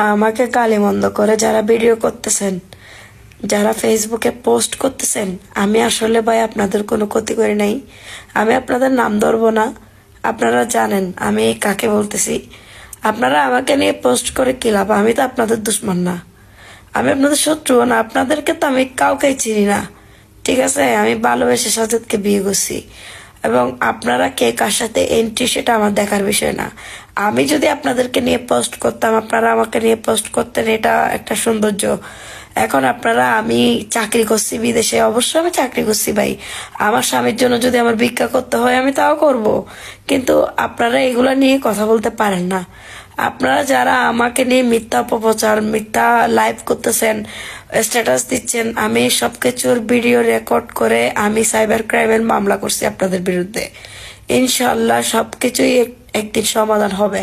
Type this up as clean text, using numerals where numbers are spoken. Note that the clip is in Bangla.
আমাকে গালিমন্দ করে যারা ভিডিও করতেছেন, যারা ফেসবুকে পোস্ট করতেছেন, আমি আসলে ভাই আপনাদের কোনো ক্ষতি করি নাই। আমি আপনাদের নাম ধরবো না, আপনারা জানেন আমি কাকে বলতেছি। আপনারা আমাকে নিয়ে পোস্ট করে কি লাভ? আমি তো আপনাদের দুশ্মন না, আমি আপনাদের শত্রুও না, আপনাদেরকে তো আমি কাউকেই চিনি না। ঠিক আছে, আমি ভালোবেসে সাজাদকে বিয়ে করছি, এবং আপনারা কে কার সাথে এন্ট্রি সেটা আমার দেখার বিষয় না। আমি যদি আপনাদেরকে নিয়ে পোস্ট করতাম, আপনারা আমাকে নিয়ে পোস্ট করতেন, এটা একটা সৌন্দর্য। এখন আপনারা, আমি চাকরি করছি বিদেশে, অবশ্যই আমি চাকরি করছি ভাই, আমার স্বামীর জন্য যদি আমার ভিক্ষা করতে হয় আমি তাও করব, কিন্তু আপনারা এগুলা নিয়ে কথা বলতে পারেন না। আপনারা যারা আমাকে নিয়ে মিথ্যা অপপ্রচার, মিথ্যা লাইভ করতেছেন, স্ট্যাটাস দিচ্ছেন, আমি সবকিছুর ভিডিও রেকর্ড করে আমি সাইবার ক্রাইমের মামলা করছি আপনাদের বিরুদ্ধে। ইনশাল্লাহ সবকিছুই একদিন সমাধান হবে।